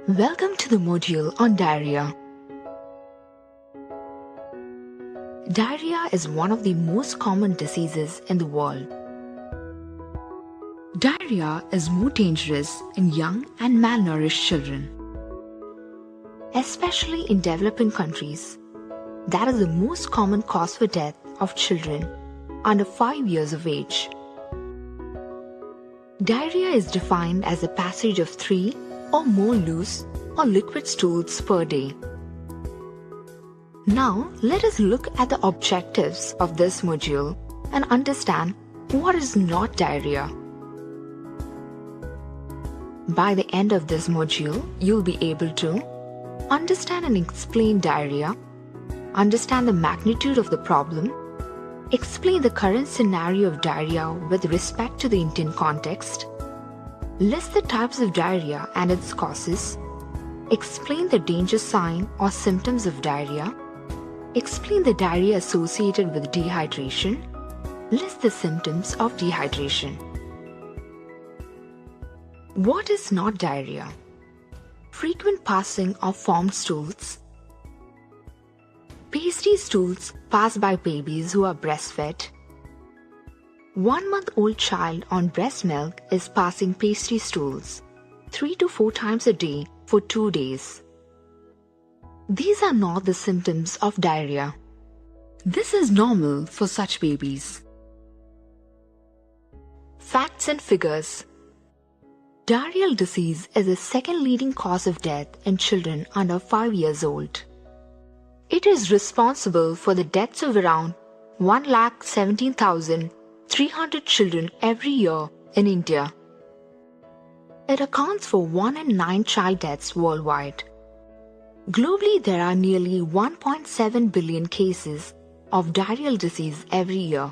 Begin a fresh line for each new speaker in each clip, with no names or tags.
Welcome to the module on diarrhea. Diarrhea is one of the most common diseases in the world. Diarrhea is more dangerous in young and malnourished children, especially in developing countries. That is the most common cause for death of children under 5 years of age. Diarrhea is defined as the passage of 3 or more loose or liquid stools per day. Now, let us look at the objectives of this module and understand what is not diarrhea. By the end of this module, you'll be able to understand and explain diarrhea, understand the magnitude of the problem, explain the current scenario of diarrhea with respect to the Indian context, list the types of diarrhea and its causes, explain the danger sign or symptoms of diarrhea, explain the diarrhea associated with dehydration, list the symptoms of dehydration. What is not diarrhea? Frequent passing of formed stools. Pasty stools passed by babies who are breastfed. 1-month-old child on breast milk is passing pasty stools 3 to 4 times a day for 2 days. These are not the symptoms of diarrhea. This is normal for such babies. Facts and figures. Diarrheal disease is the second leading cause of death in children under 5 years old. It is responsible for the deaths of around 1,17,300 children every year in India. It accounts for 1 in 9 child deaths worldwide. Globally, there are nearly 1.7 billion cases of diarrheal disease every year.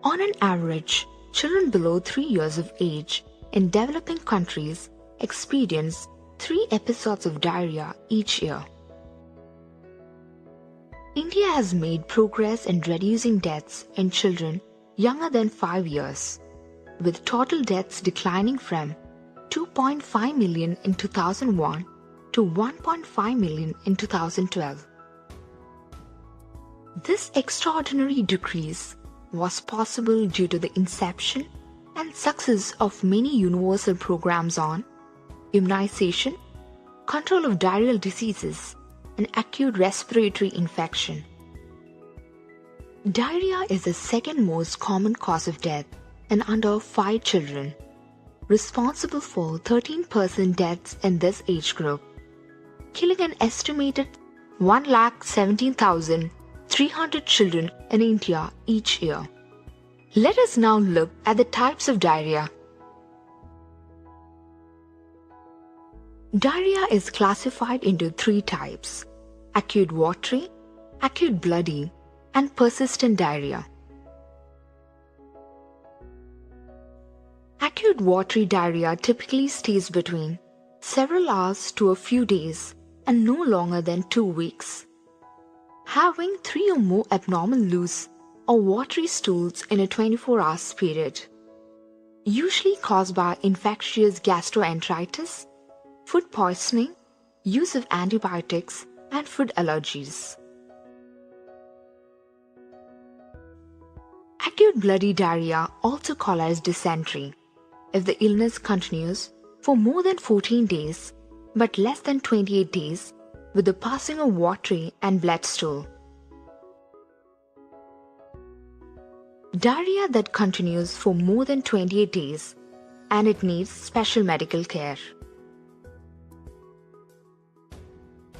On an average, children below 3 years of age in developing countries experience 3 episodes of diarrhea each year. India has made progress in reducing deaths in children younger than 5 years, with total deaths declining from 2.5 million in 2001 to 1.5 million in 2012. This extraordinary decrease was possible due to the inception and success of many universal programs on immunization, control of diarrheal diseases, and acute respiratory infection. Diarrhea is the second most common cause of death in under 5 children, responsible for 13% deaths in this age group, killing an estimated 1,17,300 children in India each year. Let us now look at the types of diarrhea. Diarrhea is classified into 3 types: acute watery, acute bloody, and persistent diarrhea. Acute watery diarrhea typically stays between several hours to a few days and no longer than 2 weeks. Having 3 or more abnormal loose or watery stools in a 24 hours period, usually caused by infectious gastroenteritis, food poisoning, use of antibiotics, and food allergies. Acute bloody diarrhea, also called as dysentery, if the illness continues for more than 14 days but less than 28 days with the passing of watery and blood stool. Diarrhea that continues for more than 28 days and it needs special medical care.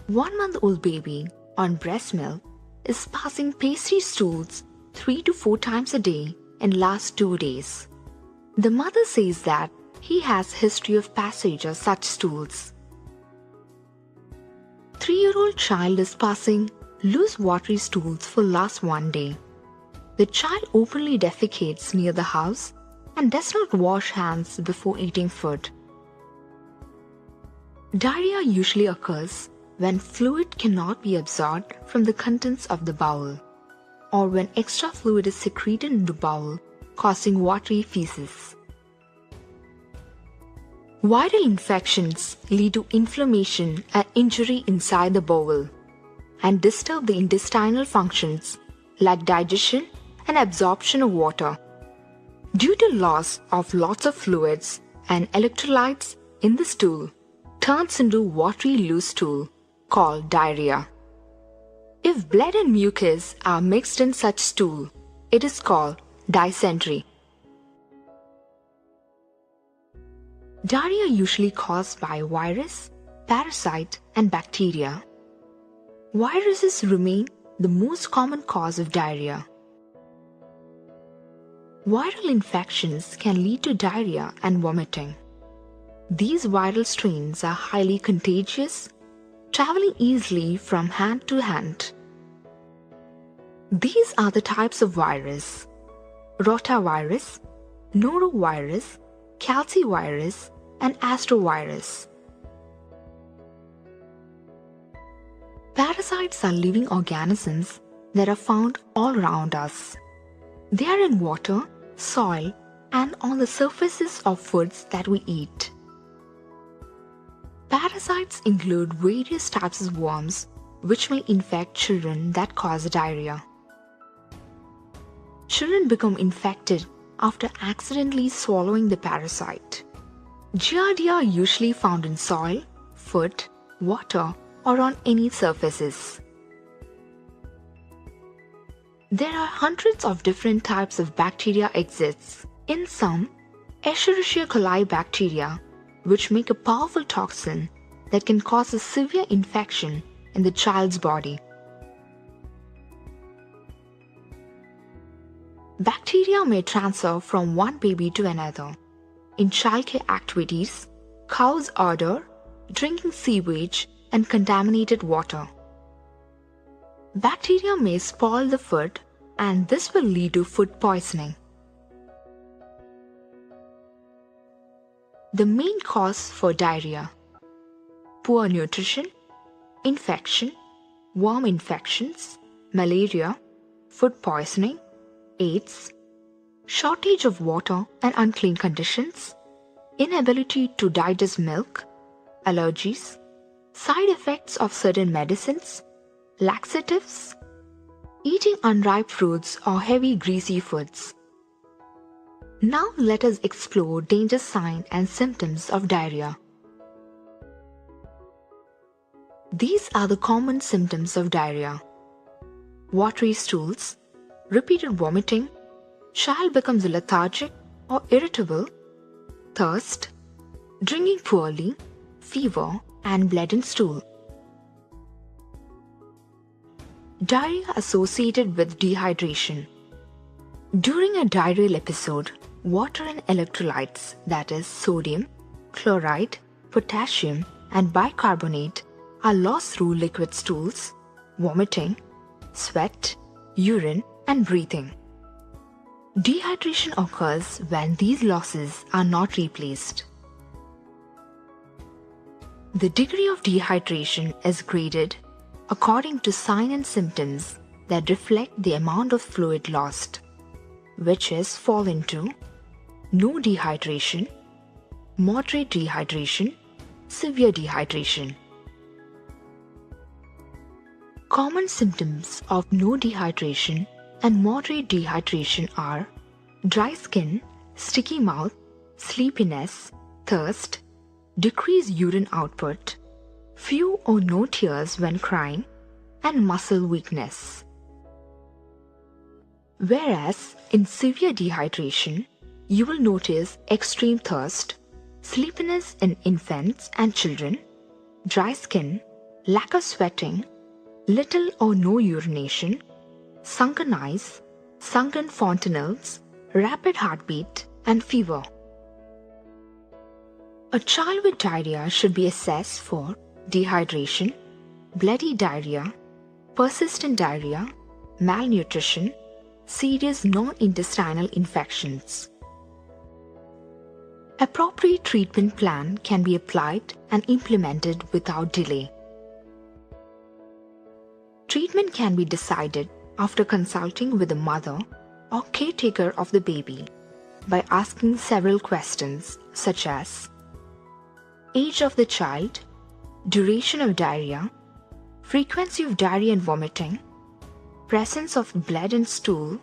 1-month-old baby on breast milk is passing pasty stools 3 to 4 times a day in last 2 days. The mother says that he has history of passage of such stools. 3-year-old child is passing loose watery stools for last 1 day. The child openly defecates near the house and does not wash hands before eating food. Diarrhea usually occurs when fluid cannot be absorbed from the contents of the bowel, or when extra fluid is secreted in the bowel, causing watery feces. Viral infections lead to inflammation and injury inside the bowel and disturb the intestinal functions like digestion and absorption of water. Due to loss of lots of fluids and electrolytes in the stool, turns into watery loose stool called diarrhea. If blood and mucus are mixed in such stool, it is called dysentery. Diarrhea usually caused by virus, parasite, and bacteria. Viruses remain the most common cause of diarrhea. Viral infections can lead to diarrhea and vomiting. These viral strains are highly contagious, traveling easily from hand to hand. These are the types of virus: rotavirus, norovirus, calcivirus, and astrovirus. Parasites are living organisms that are found all around us. They are in water, soil, and on the surfaces of foods that we eat. Parasites include various types of worms which may infect children that cause diarrhea. Children become infected after accidentally swallowing the parasite. Giardia are usually found in soil, food, water, or on any surfaces. There are hundreds of different types of bacteria exists. In some, Escherichia coli bacteria, which make a powerful toxin that can cause a severe infection in the child's body. Bacteria may transfer from one baby to another. In childcare activities, cow's udder, drinking sewage, and contaminated water. Bacteria may spoil the food, and this will lead to food poisoning. The main cause for diarrhea: poor nutrition, infection, worm infections, malaria, food poisoning, AIDS, shortage of water and unclean conditions, inability to digest milk, allergies, side effects of certain medicines, laxatives, eating unripe fruits or heavy greasy foods. Now let us explore danger signs and symptoms of diarrhea. These are the common symptoms of diarrhea: watery stools, repeated vomiting, child becomes lethargic or irritable, thirst, drinking poorly, fever, and blood in stool. Diarrhea associated with dehydration. During a diarrheal episode, water and electrolytes, that is sodium, chloride, potassium, and bicarbonate, are lost through liquid stools, vomiting, sweat, urine, and breathing. Dehydration occurs when these losses are not replaced. The degree of dehydration is graded according to signs and symptoms that reflect the amount of fluid lost, which is fall into no dehydration, moderate dehydration, severe dehydration. Common symptoms of no dehydration and moderate dehydration are dry skin, sticky mouth, sleepiness, thirst, decreased urine output, few or no tears when crying, and muscle weakness. Whereas in severe dehydration, you will notice extreme thirst, sleepiness in infants and children, dry skin, lack of sweating, little or no urination, sunken eyes, sunken fontanelles, rapid heartbeat, and fever. A child with diarrhea should be assessed for dehydration, bloody diarrhea, persistent diarrhea, malnutrition, serious non-intestinal infections. Appropriate treatment plan can be applied and implemented without delay. Treatment can be decided after consulting with the mother or caretaker of the baby by asking several questions such as age of the child, duration of diarrhea, frequency of diarrhea and vomiting, presence of blood and stool,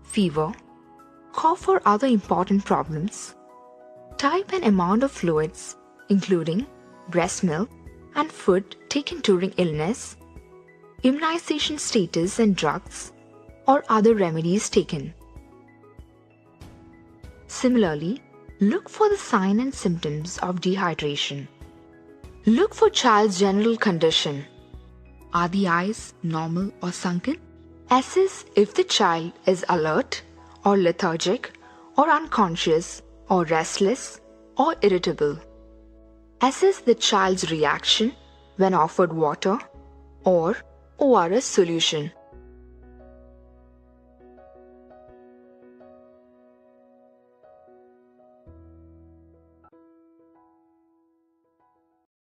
fever, cough or other important problems, type and amount of fluids including breast milk and food taken during illness, immunization status and drugs or other remedies taken. Similarly, look for the signs and symptoms of dehydration. Look for child's general condition. Are the eyes normal or sunken? Assess if the child is alert or lethargic or unconscious or restless or irritable. Assess the child's reaction when offered water or ORS solution.